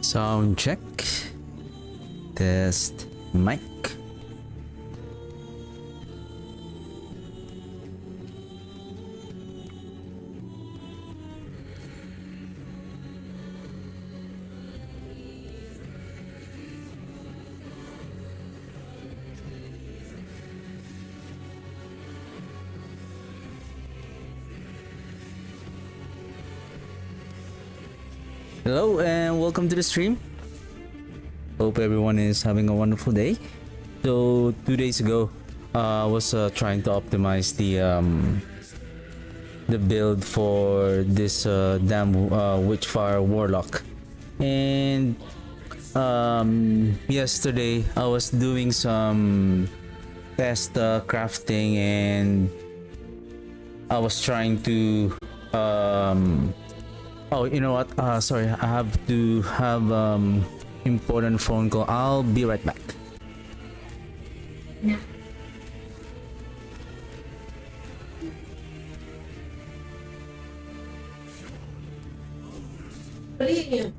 Sound check. Test mic. Hello and welcome to the stream. Hope everyone is having a wonderful day. So 2 days ago, I was trying to optimize the build for this damn Witchfire Warlock, and yesterday I was doing some test crafting, and I was trying to oh, you know what? Sorry, I have to have important phone call. I'll be right back. Yeah. Brilliant.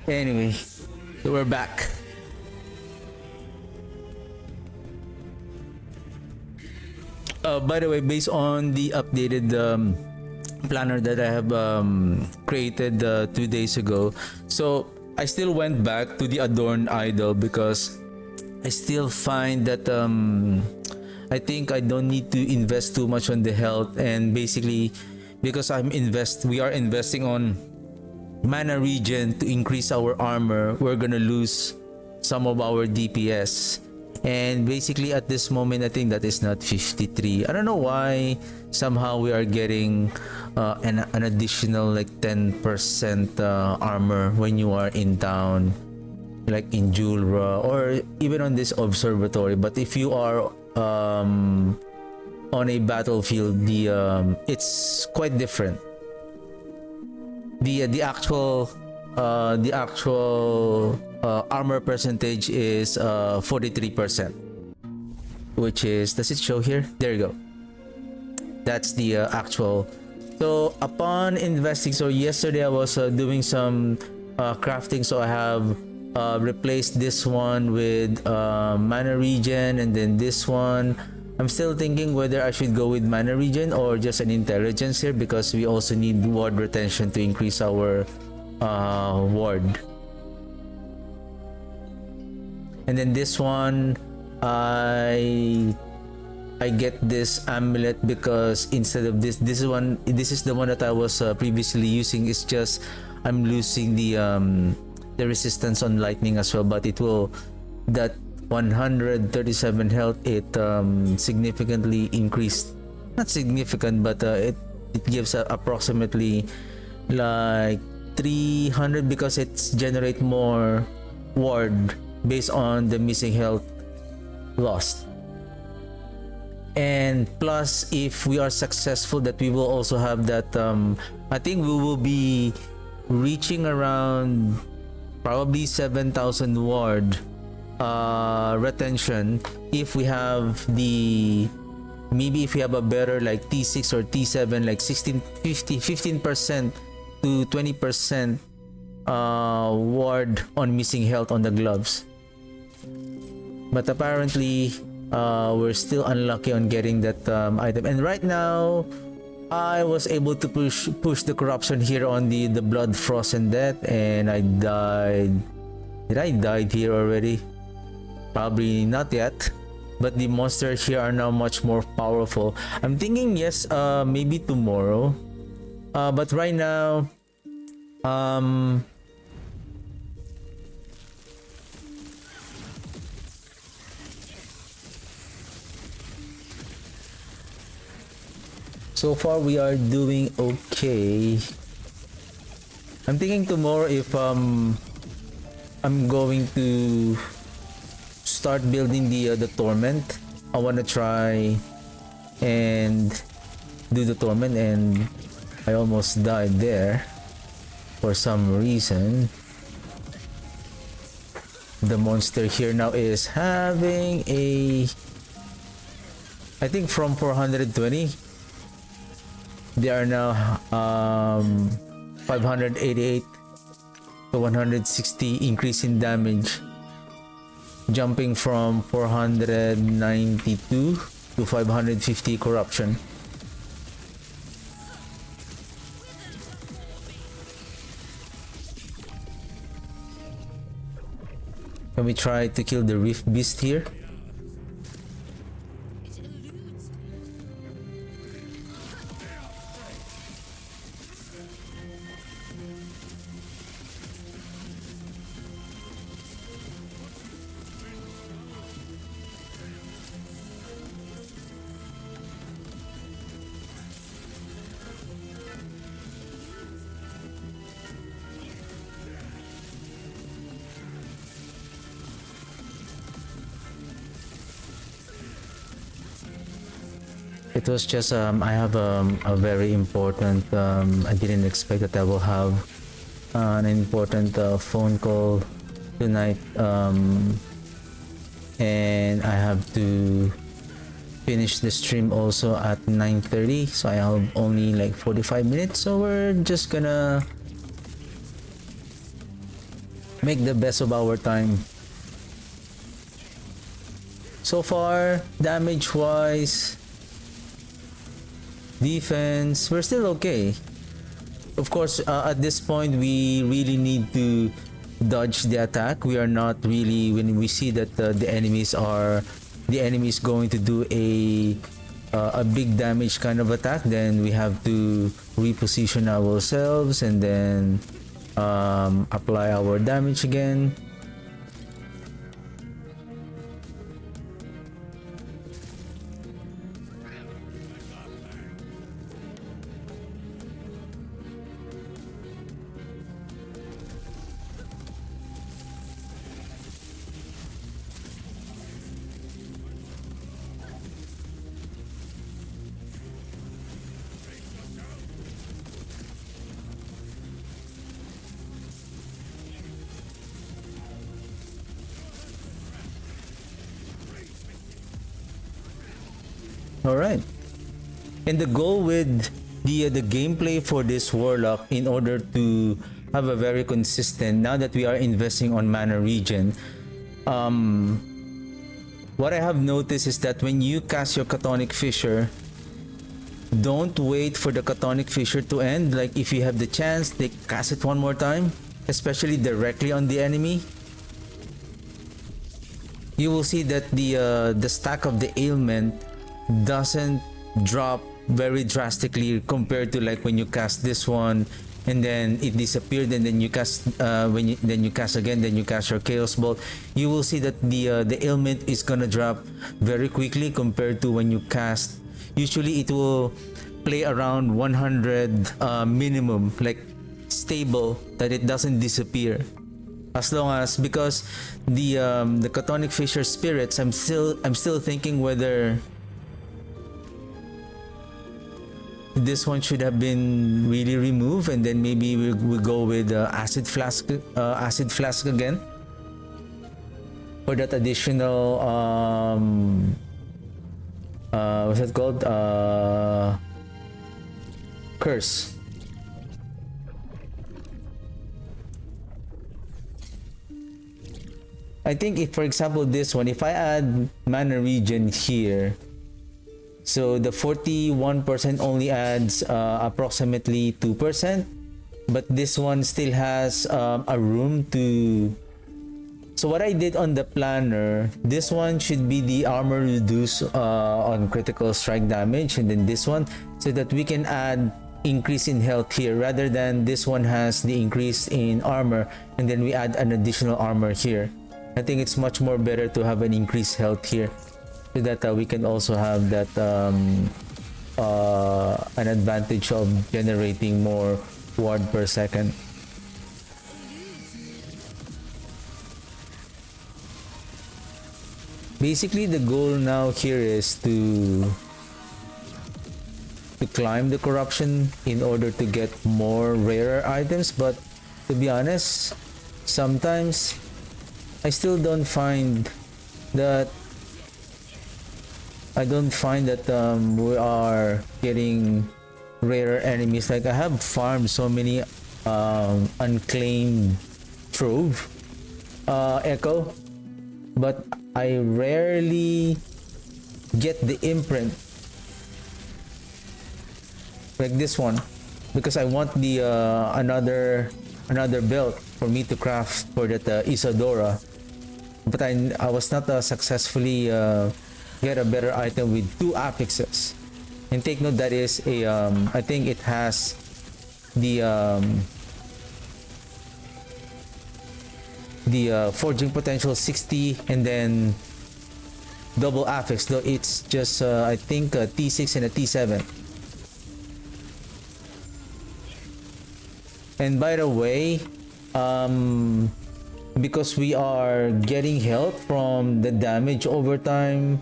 Anyway, so we're back. By the way, based on the updated planner that I have created 2 days ago, so I still went back to the adorned idol because I still find that I think I don't need to invest too much on the health, and basically because we are investing on mana regen to increase our armor, we're gonna lose some of our DPS. And basically at this moment, I think that is not 53. I don't know why somehow we are getting an additional like 10% armor when you are in town, like in Julra or even on this observatory. But if you are on a battlefield, it's quite different. The actual armor percentage is 43%, which is, does it show here? There you go. That's the actual. So upon investing, so yesterday I was doing some crafting, so I have replaced this one with mana regen, and then this one I'm still thinking whether I should go with mana regen or just an intelligence here, because we also need ward retention to increase our ward. And then this one, I get this amulet because instead of this is the one that I was previously using. It's just I'm losing the resistance on lightning as well, but it will, that 137 health, it significantly increased, not significant, but it gives approximately like 300 because it's generate more ward based on the missing health lost. And plus, if we are successful, that we will also have that I think we will be reaching around probably 7,000 ward retention if we have maybe if we have a better like T6 or T7, like 15% to 20% ward on missing health on the gloves. But apparently we're still unlucky on getting that item. And right now I was able to push the corruption here on the blood frozen death, and I died. Did I die here already? Probably not yet, but the monsters here are now much more powerful. I'm thinking yes, maybe tomorrow, but right now so far we are doing okay. I'm thinking tomorrow if I'm going to start building the torment. I want to try and do the torment, and I almost died there for some reason. the monster here now is having a, I think from 420 they are now 588 to 160 increase in damage, jumping from 492 to 550 corruption. Can we try to kill the Rift Beast here? It was just I have a very important I didn't expect that I will have an important phone call tonight, and I have to finish the stream also at 9:30, so I have only like 45 minutes, so we're just gonna make the best of our time. So far, damage wise, defense, we're still okay. Of course, at this point we really need to dodge the attack. We are not really, when we see that the enemy is going to do a big damage kind of attack, then we have to reposition ourselves and then apply our damage again. All right, and the goal with the gameplay for this warlock, in order to have a very consistent, now that we are investing on mana regen, what I have noticed is that when you cast your Chthonic Fissure, don't wait for the Chthonic Fissure to end. Like, if you have the chance, they cast it one more time, especially directly on the enemy. You will see that the stack of the ailment doesn't drop very drastically compared to like when you cast this one and then it disappeared, and then you cast then you cast again, then you cast your Chaos Bolt. You will see that the ailment is gonna drop very quickly compared to when you cast. Usually it will play around 100 minimum, like stable, that it doesn't disappear. As long as, because the Chthonic Fissure spirits, I'm still thinking whether this one should have been really removed, and then maybe we'll go with acid flask again for that additional what's it called, curse. I think if, for example, this one, if I add mana regen here, so the 41% only adds approximately 2%, but this one still has a room to. So what I did on the planner, this one should be the armor reduce on critical strike damage, and then this one, so that we can add increase in health here, rather than this one has the increase in armor and then we add an additional armor here. I think it's much more better to have an increased health here, so that we can also have that an advantage of generating more ward per second. Basically, the goal now here is to climb the corruption in order to get more rarer items, but to be honest, sometimes I still don't find that we are getting rarer enemies. Like, I have farmed so many unclaimed trove echo, but I rarely get the imprint like this one, because I want the another belt for me to craft for that Isadora, but I was not successfully get a better item with 2 apexes. And take note, that is a I think it has the forging potential 60 and then double apex, though it's just I think a T6 and a T7. And by the way, because we are getting health from the damage over time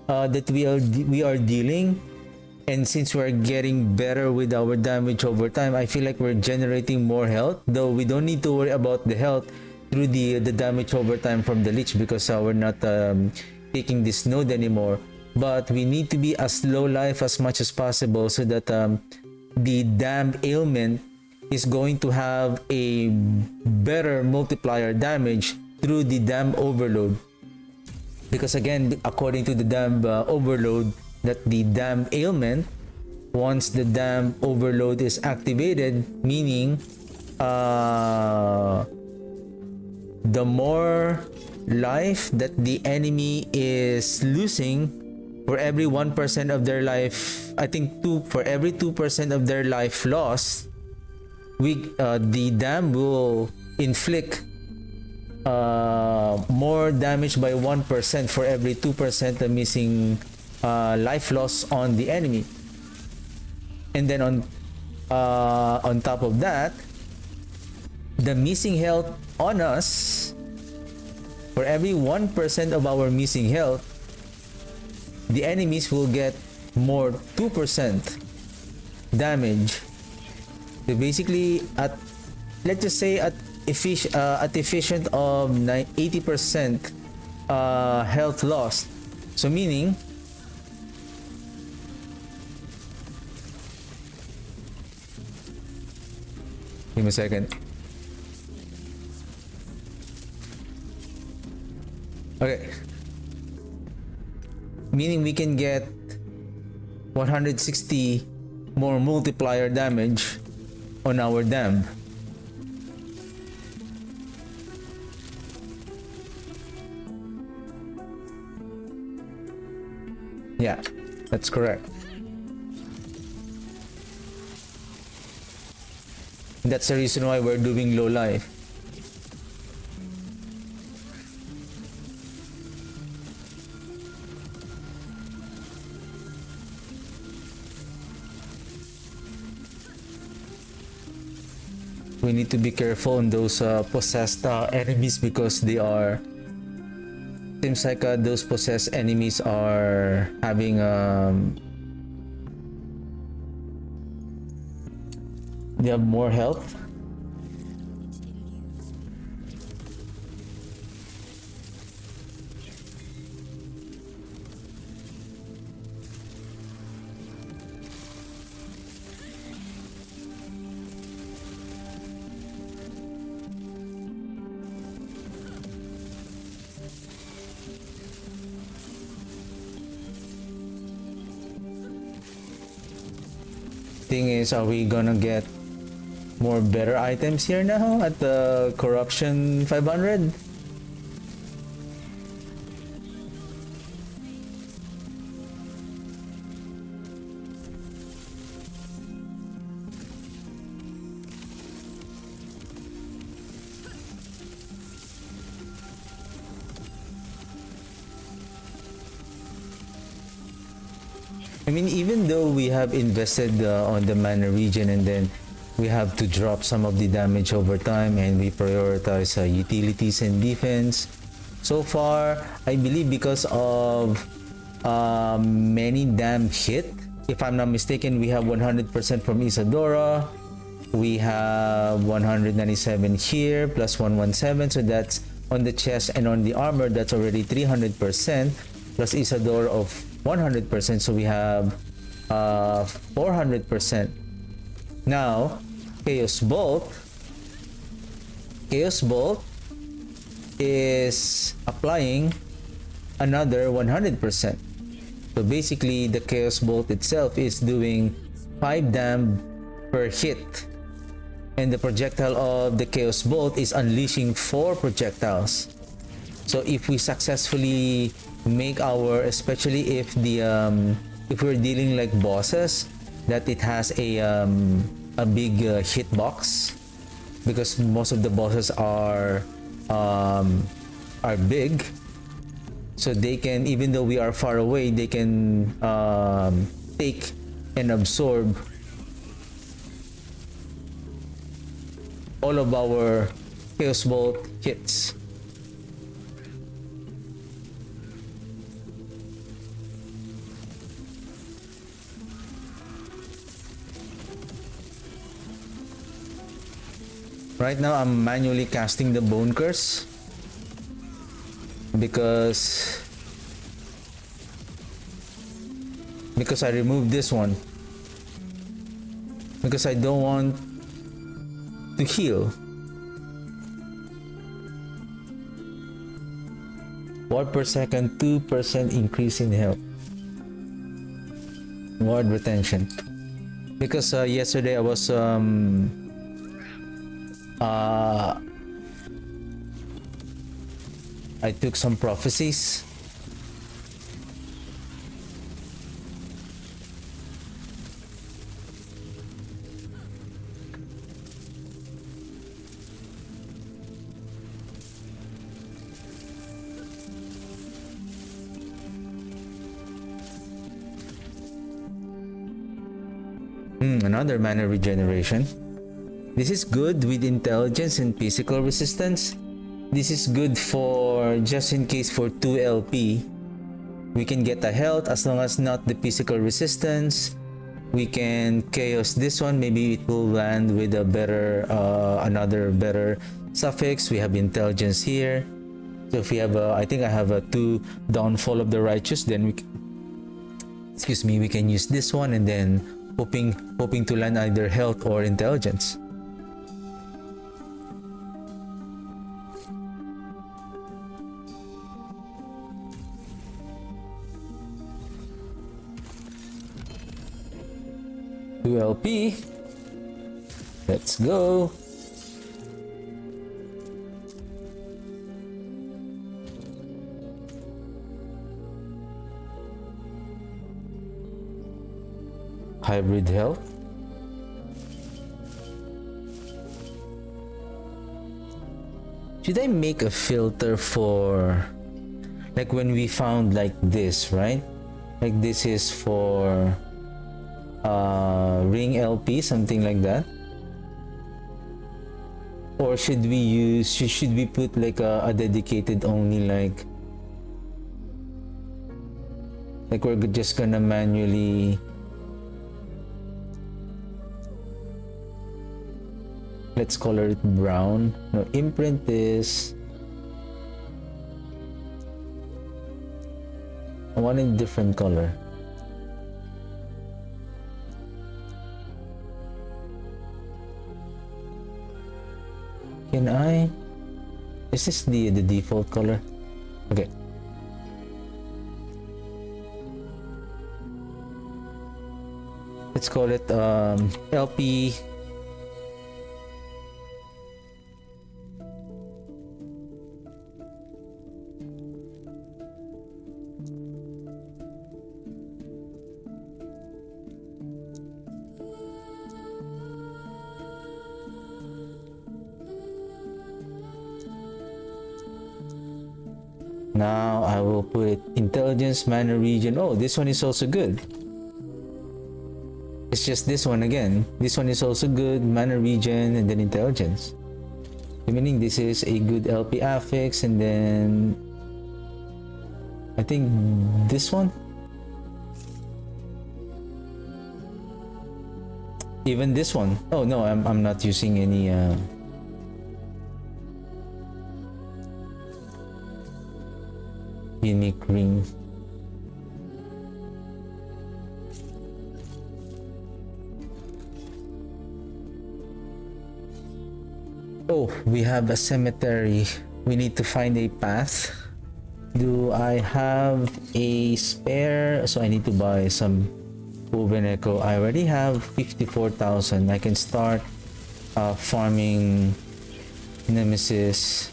that we are dealing, and since we're getting better with our damage over time, I feel like we're generating more health, though we don't need to worry about the health through the damage over time from the leech, because we're not taking this node anymore. But we need to be as low life as much as possible, so that the damned ailment is going to have a better multiplier damage through the damn overload. Because again, according to the damn overload, that the damn ailment, once the damn overload is activated, meaning the more life that the enemy is losing, for every 1% of their life, I think for every 2% of their life lost, the dam will inflict more damage by 1% for every 2% of missing life loss on the enemy. And then on top of that, the missing health on us, for every 1% of our missing health, the enemies will get more 2% damage. So basically, let's just say at efficient of 80% health lost. So meaning, give me a second. Okay. Meaning we can get 160 more multiplier damage on our dam. Yeah, that's correct. That's the reason why we're doing low life. We need to be careful on those possessed enemies, because they are, seems like those possessed enemies are having they have more health. Thing is, are we gonna get more better items here now at the corruption 500? I mean, even though we have invested on the mana region, and then we have to drop some of the damage over time, and we prioritize utilities and defense. So far, I believe because of many damn hit, if I'm not mistaken, we have 100% from Isadora. We have 197 here, plus 117, so that's On the chest and on the armor, that's already 300%, plus Isador of 100%, so we have 400%. Now, Chaos Bolt is applying another 100%. So basically, the Chaos Bolt itself is doing 5 dam per hit. And the projectile of the Chaos Bolt is unleashing 4 projectiles. So if we successfully make our, especially if the if we're dealing like bosses, that it has a big hitbox, because most of the bosses are big, so they can, even though we are far away, they can take and absorb all of our Chaos Bolt hits. Right now, I'm manually casting the Bone Curse because I removed this one because I don't want to heal. Ward per second, 2% increase in health. Ward retention. Because yesterday I was I took some prophecies. Another mana regeneration. This is good with intelligence and physical resistance. This is good for just in case for 2 LP. We can get a health as long as not the physical resistance. We can chaos this one. Maybe it will land with a better, another better suffix. We have intelligence here. So if we have I think I have a 2 downfall of the righteous, then we can use this one, and then hoping to land either health or intelligence. LP. Let's go. Hybrid health. Should I make a filter for, like when we found like this, right? Like this is for ring LP, something like that? Or should we put like a dedicated only, like we're just gonna manually, let's color it brown. No, imprint this. I want a different color. Can I? Is this the default color? Okay. Let's call it LP. Now I will put intelligence, mana region. Oh, this one is also good. It's just this one again. This one is also good, mana region, and then intelligence. Meaning this is a good LP affix, and then I think this one. Even this one. Oh no, I'm not using any unique ring. Oh, we have a cemetery. We need to find a path. Do I have a spare? So I need to buy some woven echo. I already have 54,000. I can start farming Nemesis.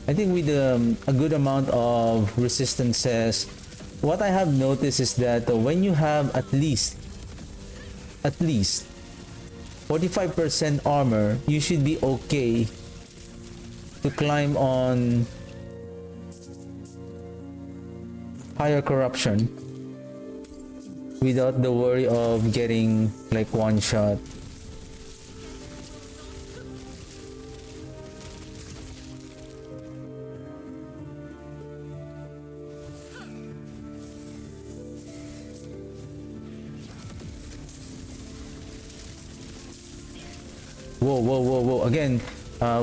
I think with a good amount of resistances, what I have noticed is that when you have at least 45% armor, you should be okay to climb on higher corruption without the worry of getting like one shot. Whoa. Again,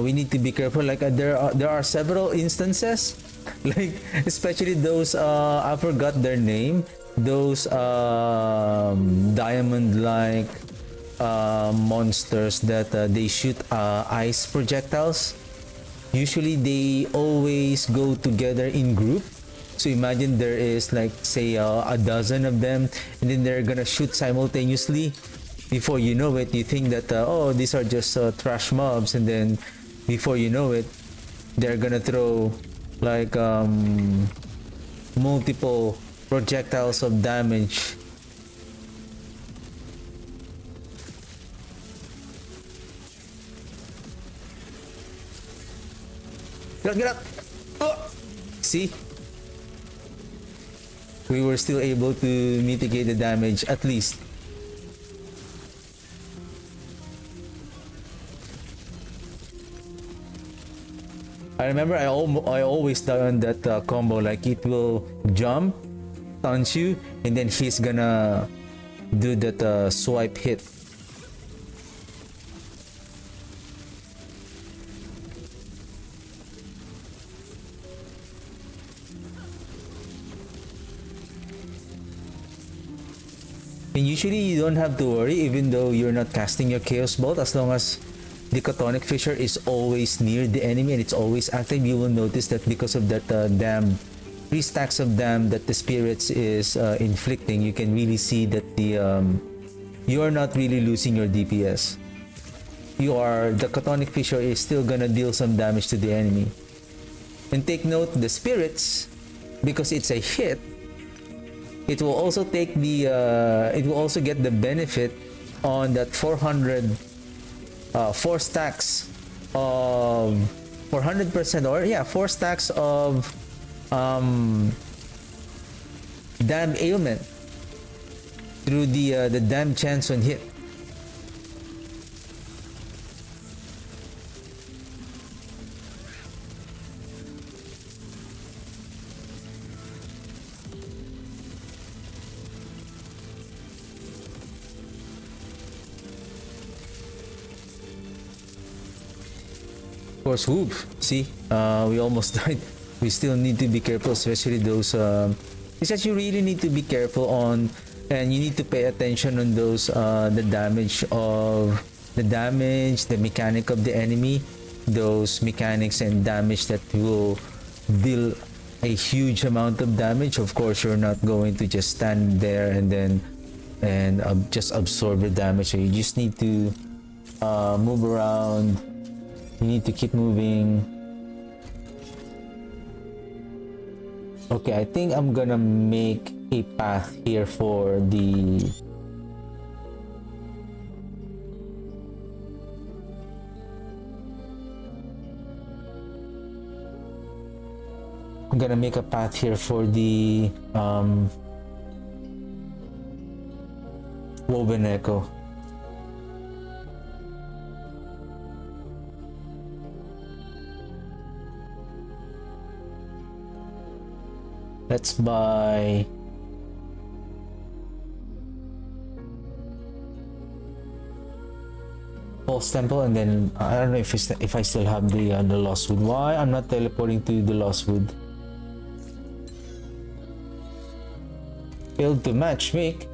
we need to be careful. Like there are several instances, like especially those I forgot their name. Those diamond-like monsters that they shoot ice projectiles. Usually they always go together in group. So imagine there is like say a dozen of them, and then they're gonna shoot simultaneously. Before you know it, you think that oh, these are just trash mobs, and then before you know it, they're gonna throw like multiple projectiles of damage. Get up! Oh! See? We were still able to mitigate the damage at least. I remember I always die on that combo, like it will jump, taunt you, and then he's gonna do that swipe hit. And usually you don't have to worry even though you're not casting your Chaos Bolt, as long as the Chthonic Fissure is always near the enemy and it's always active. You will notice that because of that dam, 3 stacks of dam that the spirits is inflicting, you can really see that you are not really losing your DPS. The Chthonic Fissure is still gonna deal some damage to the enemy. And take note, the spirits, because it's a hit, it will also take the it will also get the benefit on that 4 stacks of 400%, or yeah, 4 stacks of damn ailment through the damn chance on hit. Of course, whoop! See, we almost died. We still need to be careful, especially those. It's that you really need to be careful on, and you need to pay attention on those. The damage, the mechanic of the enemy, those mechanics and damage that will deal a huge amount of damage. Of course, you're not going to just stand there and then just absorb the damage. So you just need to move around. You need to keep moving. Okay, I think I'm gonna make a path here for the... I'm gonna make a path here for the Woven Echo. Let's buy False Temple, and then I don't know if I still have the Lost Wood. Why I'm not teleporting to the Lost Wood? Failed to match make.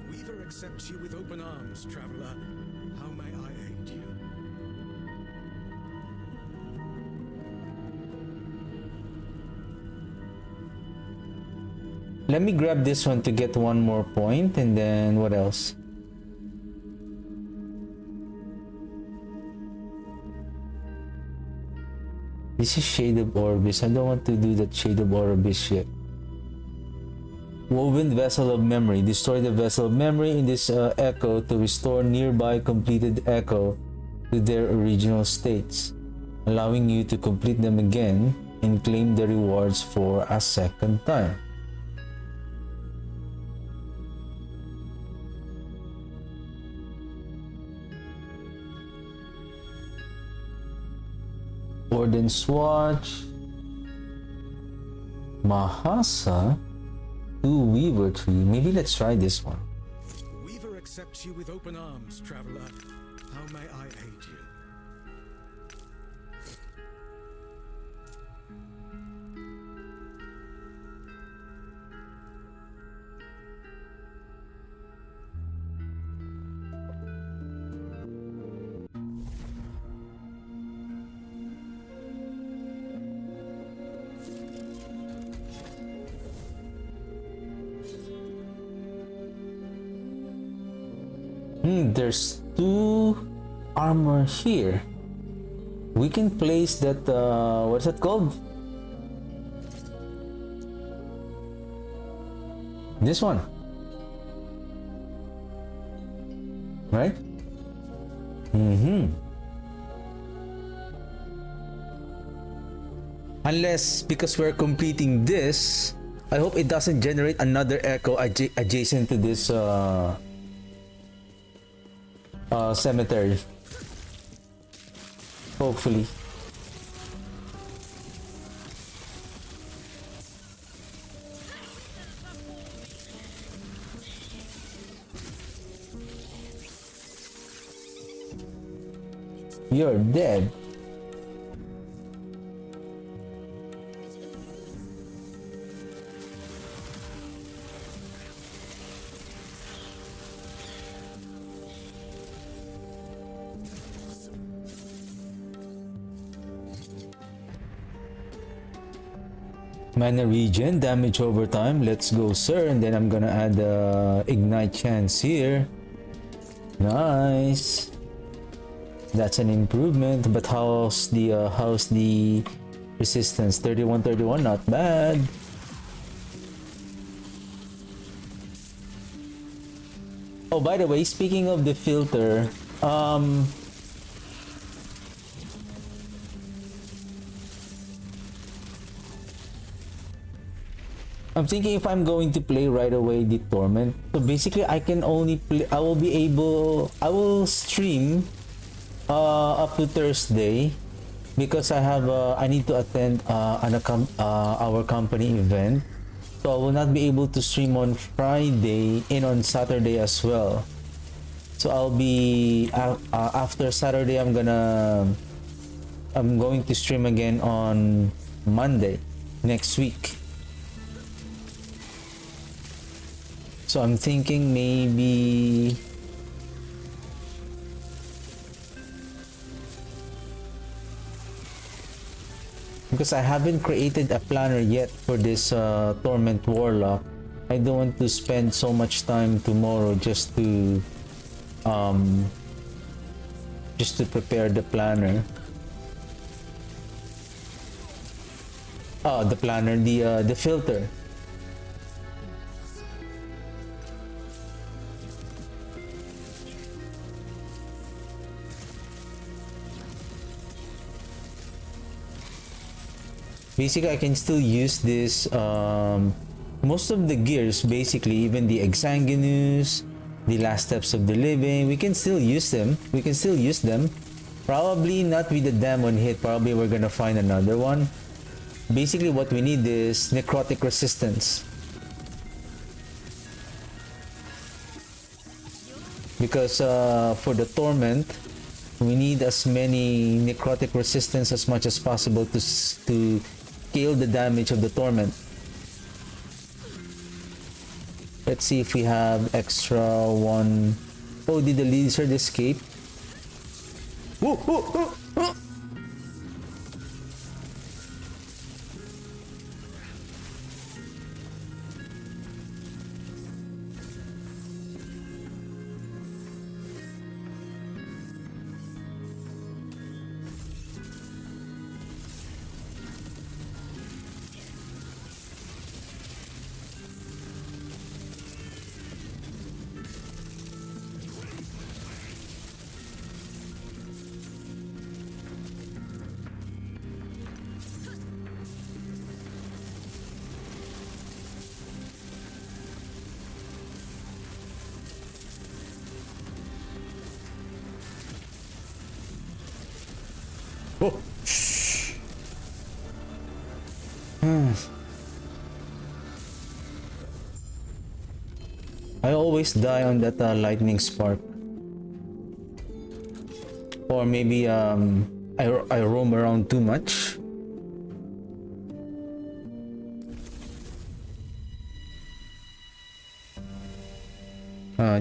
Weaver accepts you with open arms, traveler. How may I aid you? Let me grab this one to get one more point, and then what else? This is Shade of Orbis. I don't want to do that Shade of Orbis yet. Woven Vessel of Memory. Destroy the Vessel of Memory in this echo to restore nearby completed echo to their original states, allowing you to complete them again and claim the rewards for a second time. Warden's Watch, Mahasa, 2 Weaver Tree. Maybe let's try this one. Weaver accepts you with open arms, traveler. How may I aid you? There's 2 armor here. We can place that, what's that called? This one. Right? Unless, because we're completing this, I hope it doesn't generate another echo adjacent to this cemetery. Hopefully. You're dead. Mana regen, damage over time. Let's go, sir. And then I'm gonna add ignite chance here. Nice. That's an improvement. But how's the resistance? 31, not bad. Oh, by the way, speaking of the filter, I'm thinking if I'm going to play right away the Torment. So basically I can only play, I will stream up to Thursday because I need to attend our company event. So I will not be able to stream on Friday and on Saturday as well. So I'll be after Saturday I'm going to stream again on Monday next week. So I'm thinking maybe because I haven't created a planner yet for this Torment Warlock, I don't want to spend so much time tomorrow just to prepare the planner. Oh, the planner, the filter. Basically, I can still use this, most of the gears, basically, even the Exsanguinous, the Last Steps of the Living, we can still use them. Probably not with the Demon hit, probably we're gonna find another one. basically what we need is necrotic resistance, because for the torment we need as many necrotic resistance as much as possible to scale the damage of the torment. Let's see if we have extra one. Oh, did the lizard escape? Whoa, whoa, whoa, whoa. Oh. I always die on that lightning spark. Or maybe I roam around too much.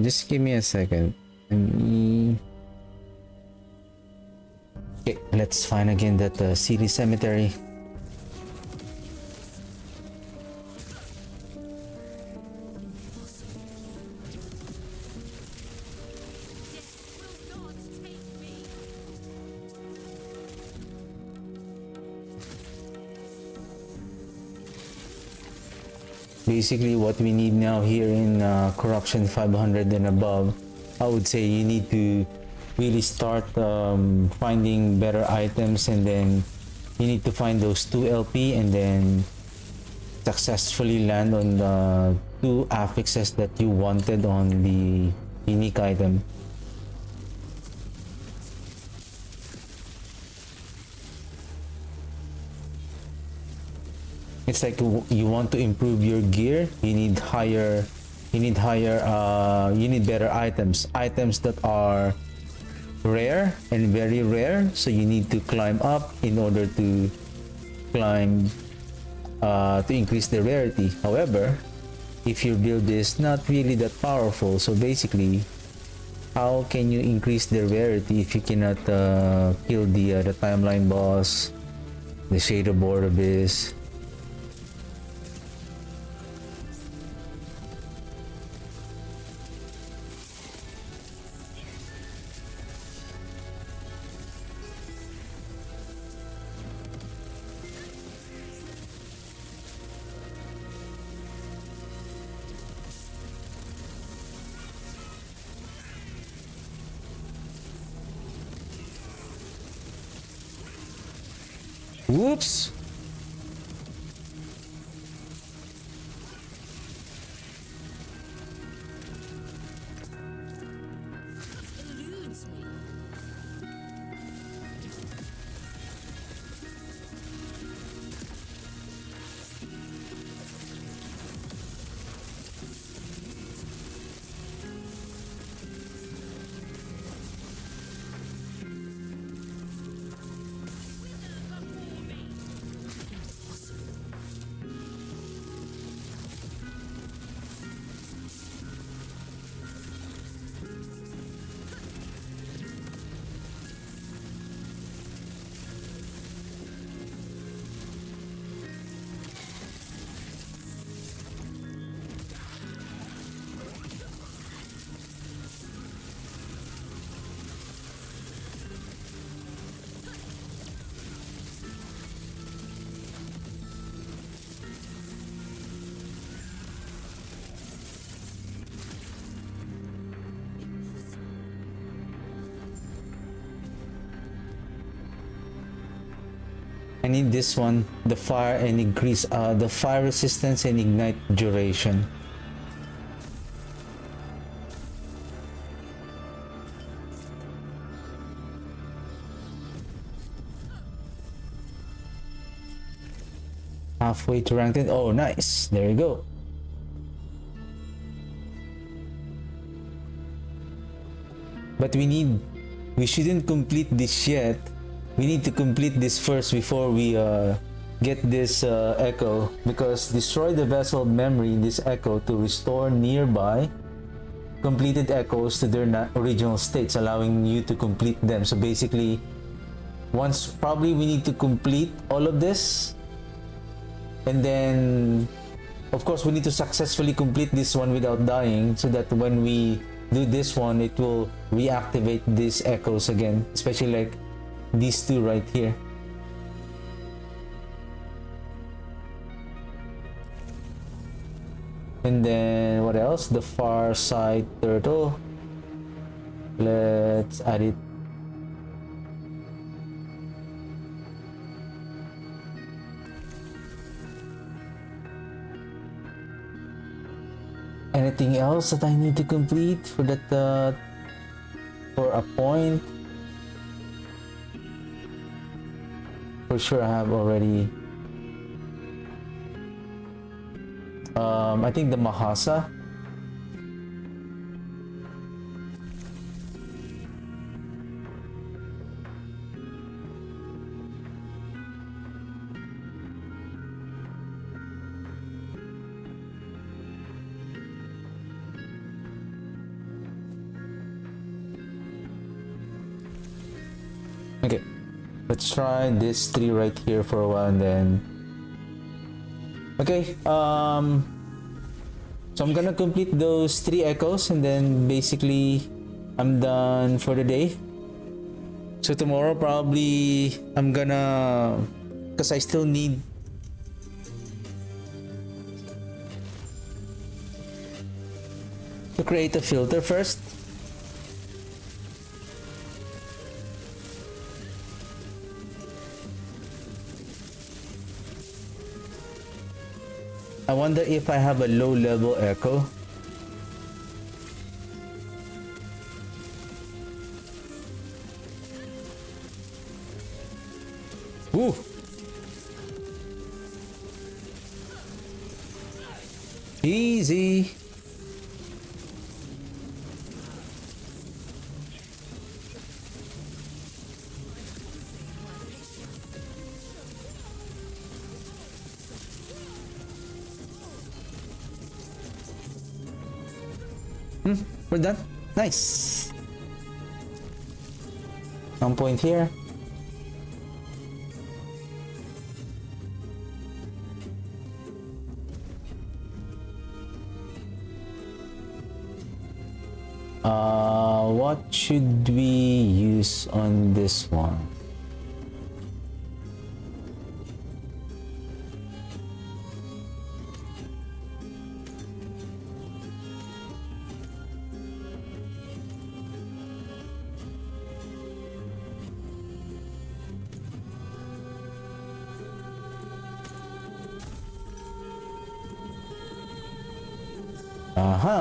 Just give me a second. Okay, let's find again that city cemetery. Basically what we need now here in corruption 500 and above, I would say you need to really start finding better items, and then you need to find those 2 LP and then successfully land on the 2 affixes that you wanted on the unique item. It's like you want to improve your gear, you need better items that are rare and very rare, so you need to climb up in order to increase the rarity. However, if your build is not really that powerful, so basically how can you increase the rarity if you cannot kill the timeline boss, the Shade of Abyss? Whoops! I need this one, the fire and increase the fire resistance and ignite duration. halfway to rank 10. Oh, nice. There you go. But we shouldn't complete this yet. We need to complete this first before we get this echo, because destroy the vessel memory in this echo to restore nearby completed echoes to their original states, allowing you to complete them. So basically, probably we need to complete all of this, and then of course we need to successfully complete this one without dying, so that when we do this one, it will reactivate these echoes again, especially like these two right here. And then what else? The far side turtle. Let's add it. Anything else that I need to complete for that for a point? For sure I have already. I think the Mahasa. Okay, let's try this 3 right here for a while, and then okay, so I'm gonna complete those 3 echoes, and then basically I'm done for the day. So tomorrow probably I'm gonna, because I still need to create a filter first. I wonder if I have a low level echo. Ooh. Easy. We're done. Nice. 1 point here. What should we use on this one?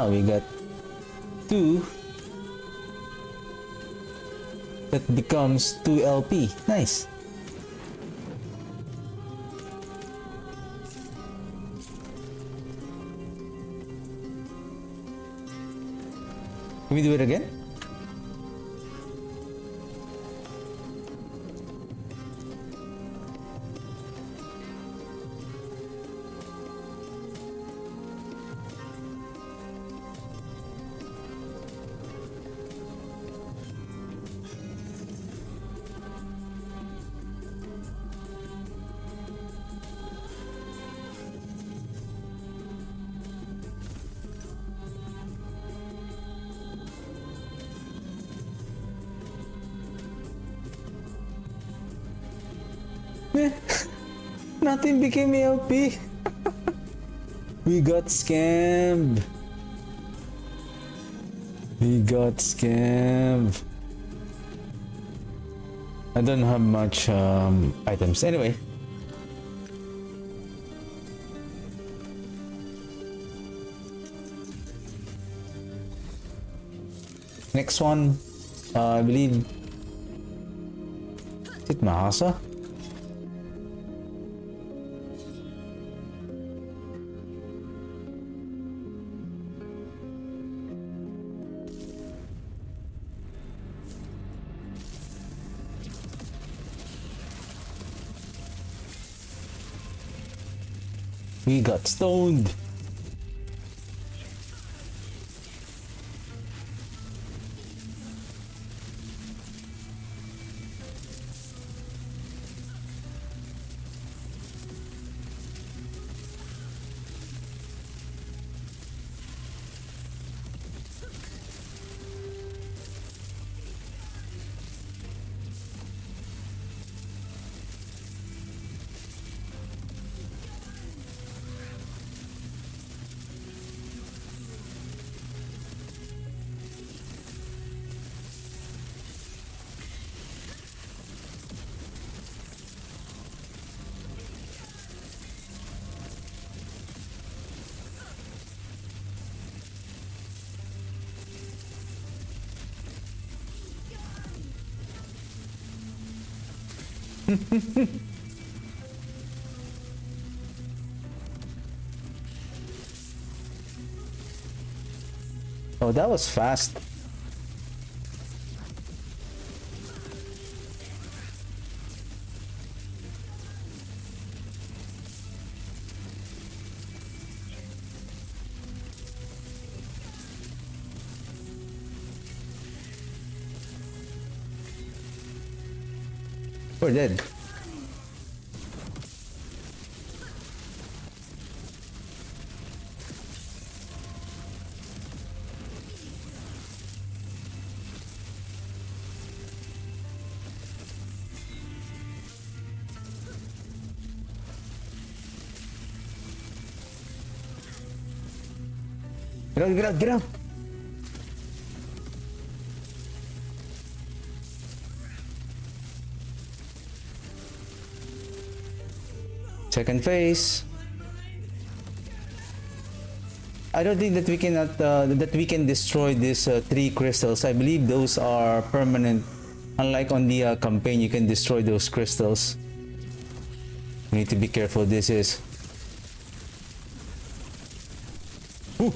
We got 2. That becomes 2 LP. Nice. Can we do it again? Nothing became ALP. We got scammed. We got scammed. I don't have much items. Anyway. Next one, I believe. Is it Mahasa? We got stoned. Oh, that was fast. We're dead. Get out, get out, get out! Second phase. I don't think that we cannot that we can destroy these three crystals. I believe those are permanent. Unlike on the campaign, you can destroy those crystals. We need to be careful. This is. Ooh.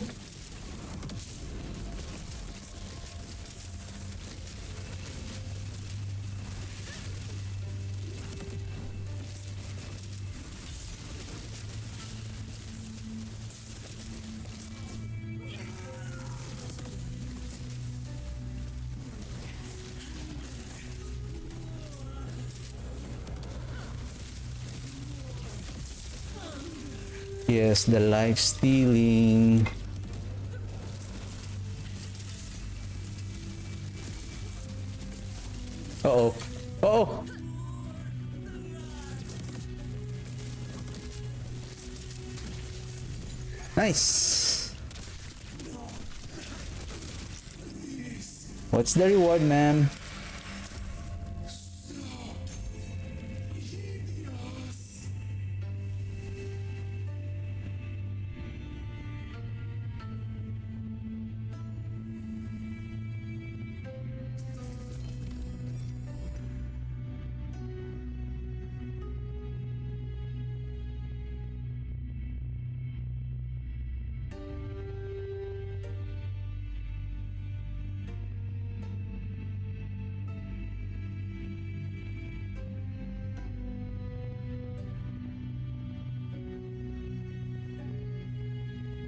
Yes, the life stealing. Uh-oh. Uh-oh. Nice. What's the reward, ma'am?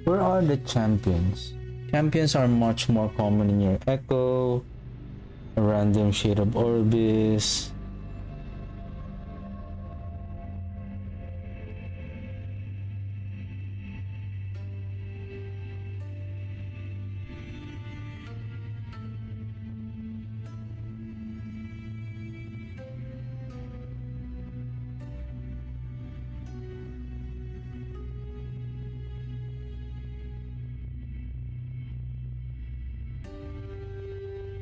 Where are the champions? Champions are much more common in your Echo, a random shade of Orbis.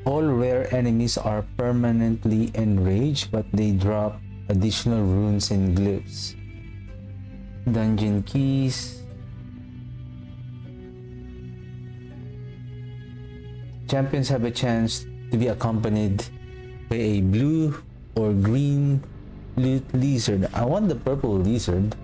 All rare enemies are permanently enraged, but they drop additional runes and glyphs. Dungeon keys. Champions have a chance to be accompanied by a blue or green loot lizard. I want the purple lizard.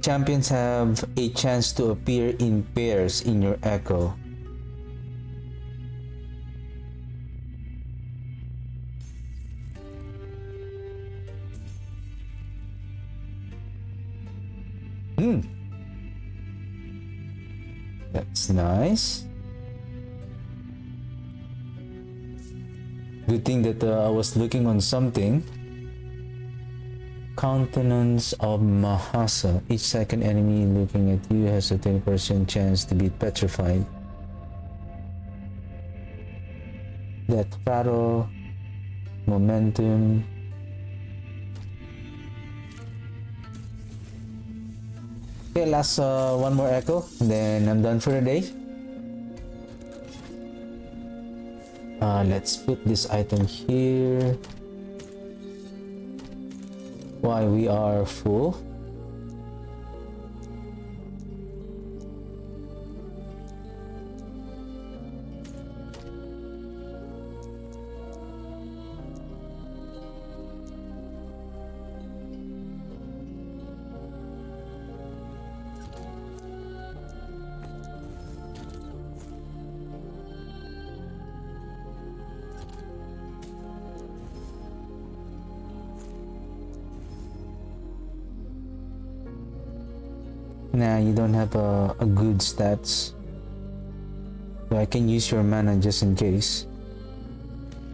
Champions have a chance to appear in pairs in your echo. That's nice. Good thing that I was looking on something. Countenance of Mahasa. Each second enemy looking at you has a 10% chance to be petrified. Death rattle. Momentum. Okay, last one more echo, then I'm done for the day. Let's put this item here. Why we are full. Nah, you don't have a good stats. So I can use your mana just in case.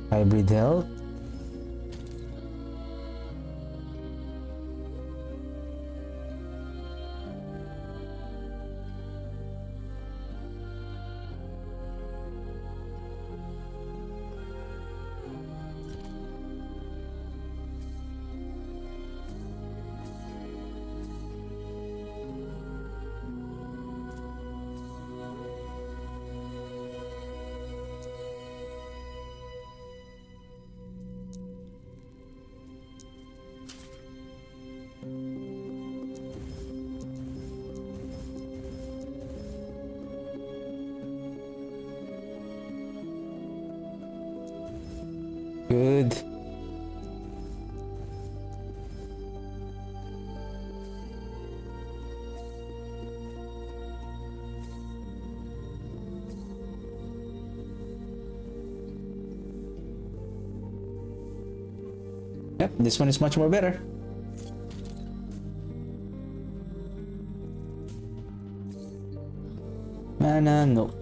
Hybrid health. Good. Yep, this one is much more better. Mana, no.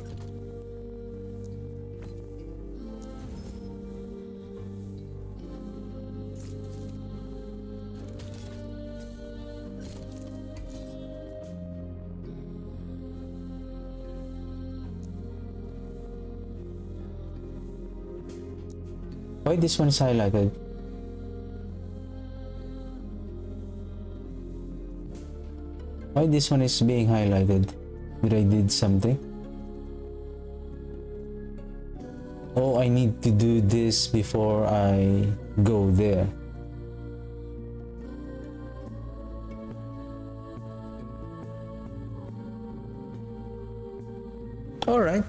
Why this one is highlighted? Why this one is being highlighted? Did I did something? Oh, I need to do this before I go there. All right.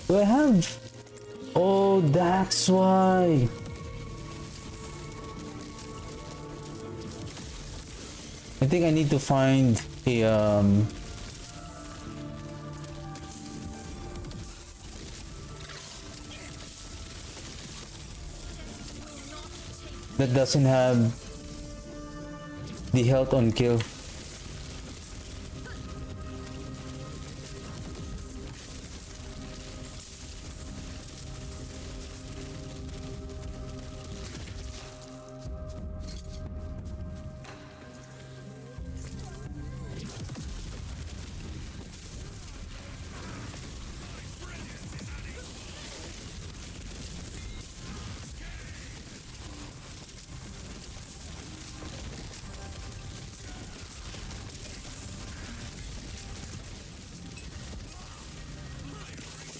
Do I have? Oh, that's why. I think I need to find a that doesn't have the health on kill.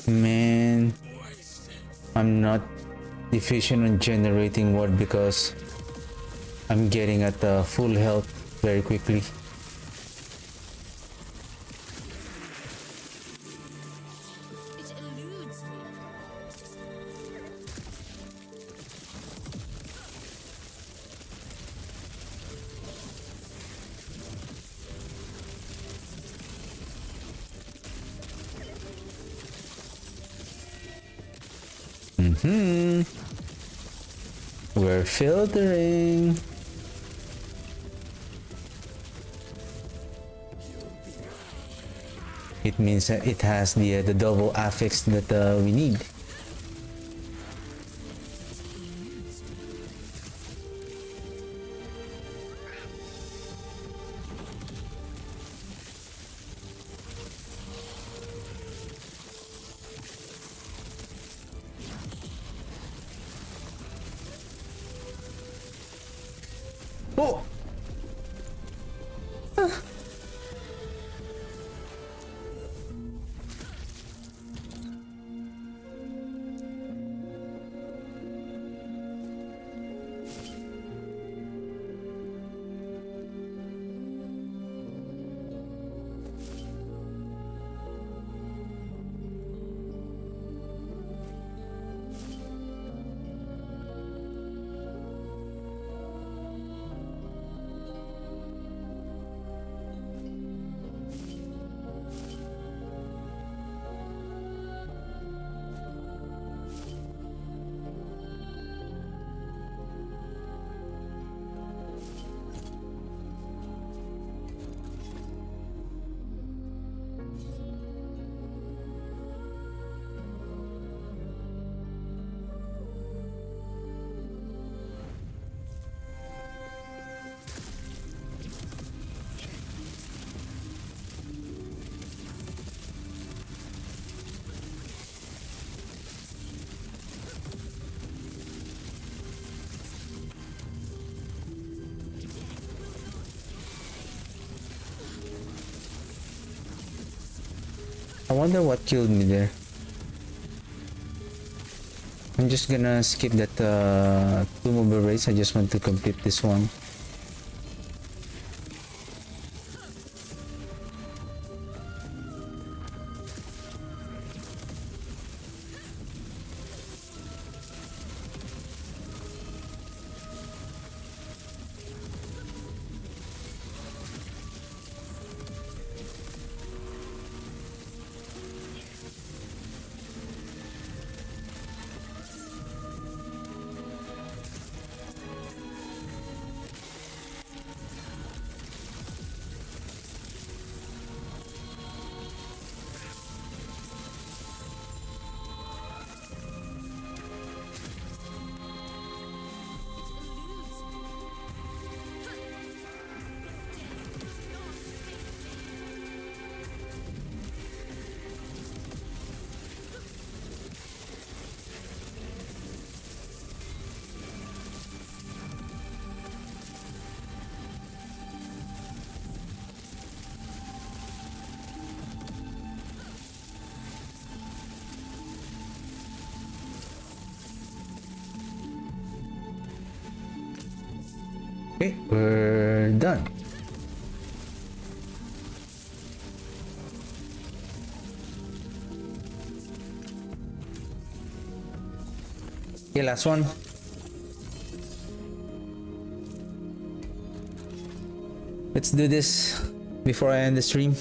Man, I'm not efficient on generating wood because I'm getting at full health very quickly. It eludes me. We're filtering. It means that it has the double affix that we need. Oh! I wonder what killed me there. I'm just gonna skip that Tomb of the race. I just want to complete this one. Okay, we're done. Okay, last one. Let's do this before I end the stream.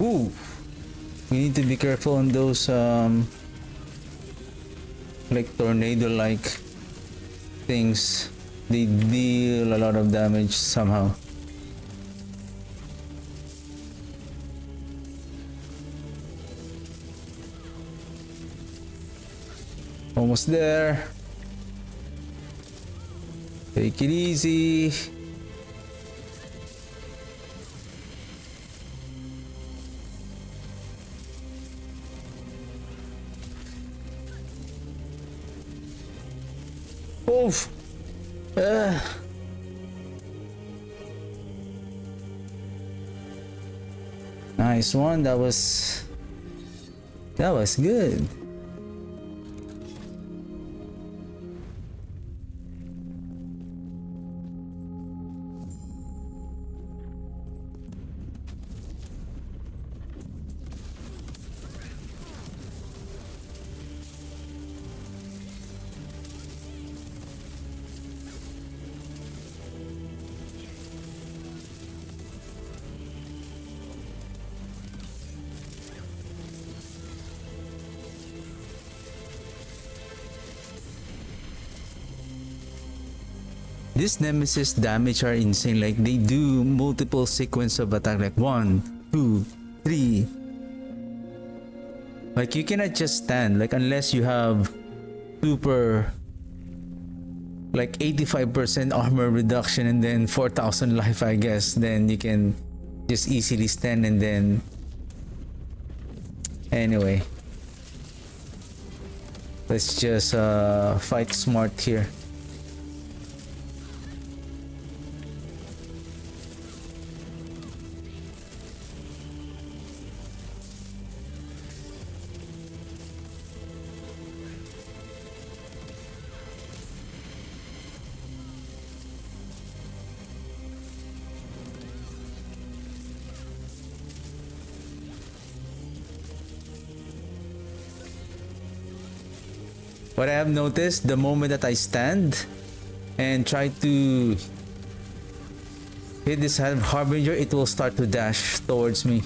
Ooh, we need to be careful on those like tornado like things. They deal a lot of damage somehow. Almost there. Take it easy. Oof. Nice one. That was good. This nemesis damage are insane. Like they do multiple sequence of attack, like 1, 2, 3. Like you cannot just stand, like unless you have super like 85% armor reduction and then 4,000 life, I guess. Then you can just easily stand. And then anyway, let's just fight smart here. What I have noticed, the moment that I stand and try to hit this harbinger, it will start to dash towards me.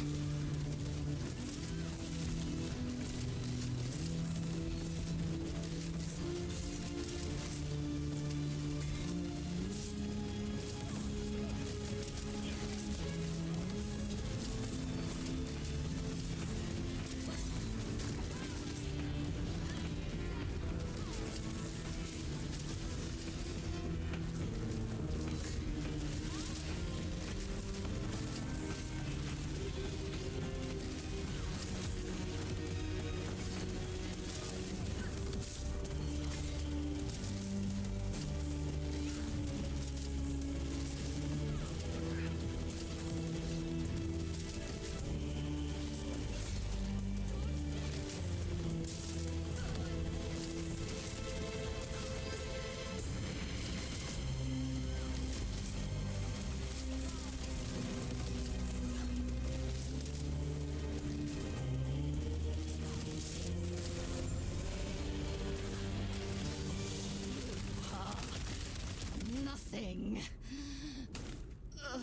Nothing.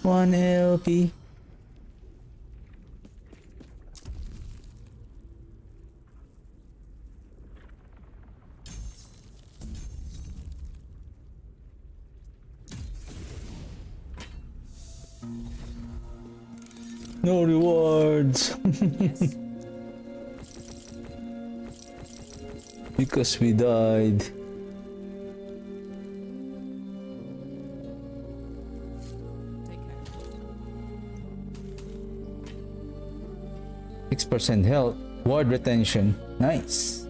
1 LP. No rewards. Because we died. Take care. 6% health. Ward retention. Nice.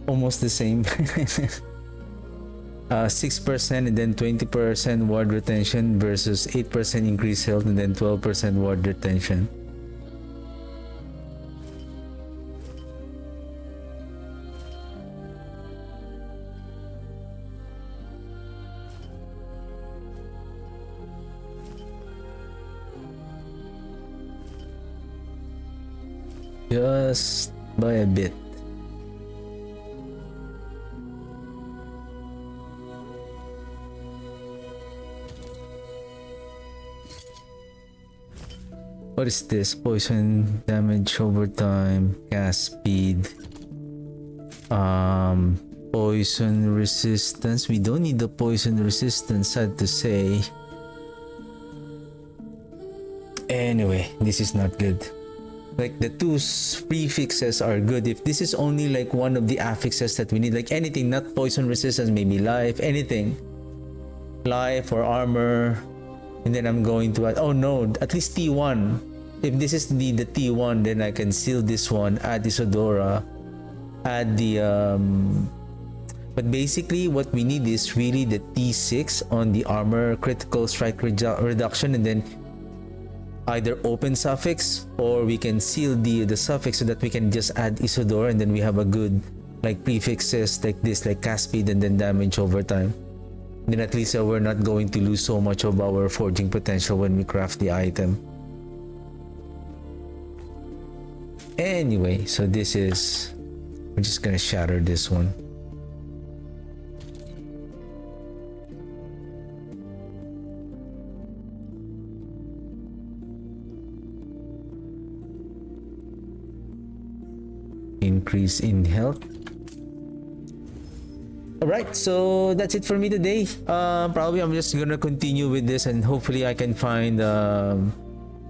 Almost the same. 6% and then 20% ward retention versus 8% increased health and then 12% ward retention. Just by a bit. What is this? Poison damage over time, cast speed, poison resistance. We don't need the poison resistance, sad to say. Anyway, this is not good. Like the two prefixes are good. If this is only like one of the affixes that we need, like anything, not poison resistance, maybe life, anything, life or armor. And then I'm going to add, oh no, at least T1. If this is the T1, then I can seal this one, add Isadora, add the but basically what we need is really the T6 on the armor critical strike reduction, and then either open suffix or we can seal the suffix so that we can just add Isadora, and then we have a good like prefixes like this, like cast speed and then damage over time. Then at least we're not going to lose so much of our forging potential when we craft the item. Anyway, so this is, we're just gonna shatter this one. Increase in health. Alright, so that's it for me today. Probably I'm just gonna continue with this and hopefully I can find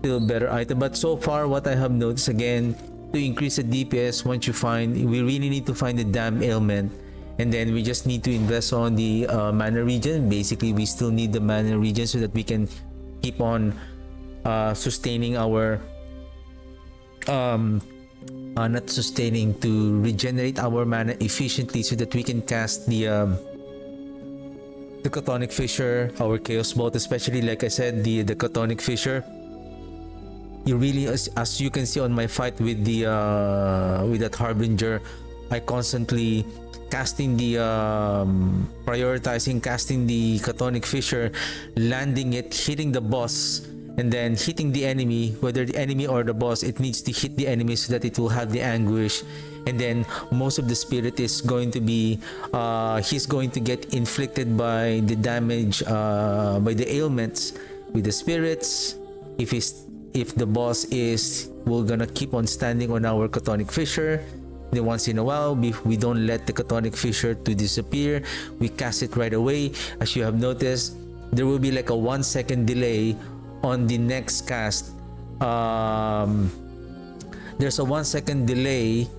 still better item. But so far what I have noticed, again, to increase the DPS, once you find, we really need to find the damn ailment, and then we just need to invest on the mana regen. Basically we still need the mana regen so that we can keep on sustaining our not sustaining, to regenerate our mana efficiently so that we can cast the Chthonic Fissure, our Chaos Bolt, especially like I said, the Chthonic Fissure. You really, as you can see on my fight with the with that Harbinger, I constantly casting the prioritizing casting the Chthonic Fissure, landing it, hitting the boss, and then hitting the enemy, whether the enemy or the boss. It needs to hit the enemy so that it will have the anguish, and then most of the spirit is going to be he's going to get inflicted by the damage by the ailments with the spirits. If the boss is, we're gonna keep on standing on our Chthonic Fissure. Then once in a while, we don't let the Chthonic Fissure to disappear, we cast it right away. As you have noticed, there will be like a 1 second delay on the next cast. There's a 1 second delay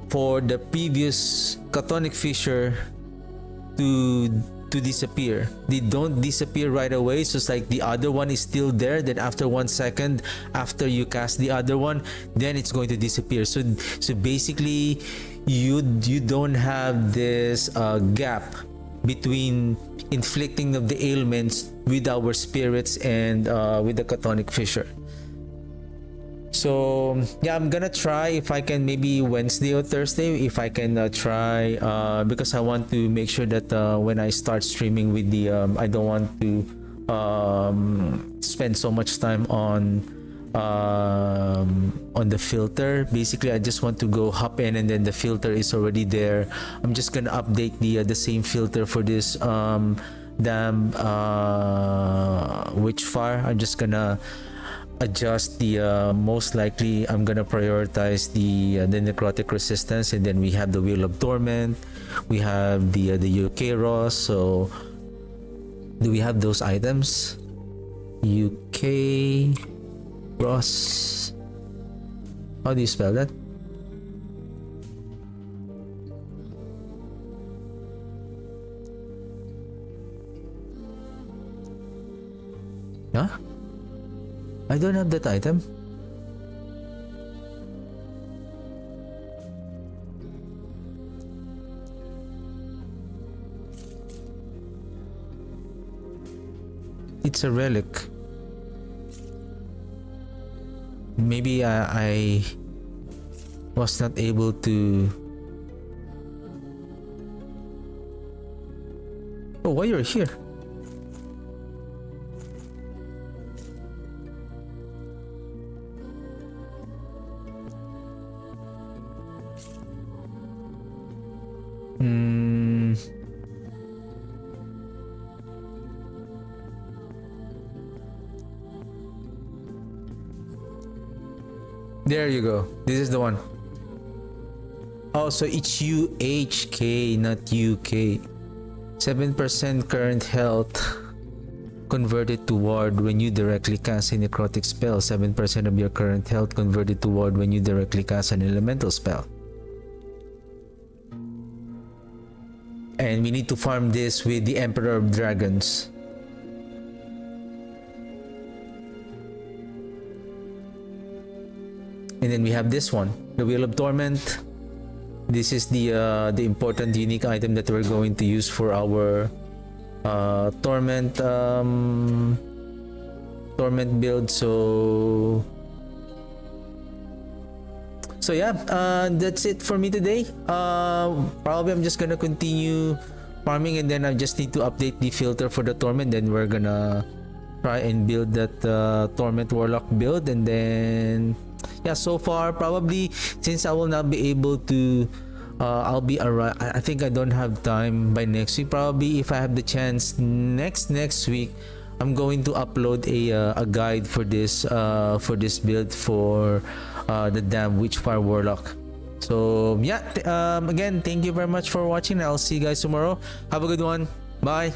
for the previous Chthonic Fissure to disappear. They don't disappear right away, so it's like the other one is still there, then after 1 second after you cast the other one, then it's going to disappear. So basically you don't have this gap between inflicting of the ailments with our spirits and with the Chthonic Fissure. So yeah, I'm gonna try if I can, maybe Wednesday or Thursday, if I can try, because I want to make sure that when I start streaming with the I don't want to spend so much time on the filter. Basically I just want to go hop in and then the filter is already there. I'm just gonna update the same filter for this damn Witchfire. I'm just gonna adjust the most likely I'm gonna prioritize the necrotic resistance, and then we have the Wheel of Torment, we have the UK Ross. So do we have those items? UK Ross, how do you spell that? Huh? I don't have that item. It's a relic. Maybe I was not able to. Oh, why you're here? There you go. This is the one. Oh, so it's UHK, not UK. 7% current health converted to ward when you directly cast a necrotic spell. 7% of your current health converted to ward when you directly cast an elemental spell. And we need to farm this with the Emperor of Dragons. And then we have this one, the Wheel of Torment. This is the important unique item that we're going to use for our torment build. So yeah, that's it for me today. Probably I'm just gonna continue farming, and then I just need to update the filter for the torment. Then we're gonna try and build that torment warlock build, and then yeah, so far probably, since I will not be able to I'll be around. I think I don't have time by next week. Probably if I have the chance next week, I'm going to upload a guide for this build for the damn Witchfire Warlock. So yeah, again, thank you very much for watching. I'll see you guys tomorrow. Have a good one. Bye.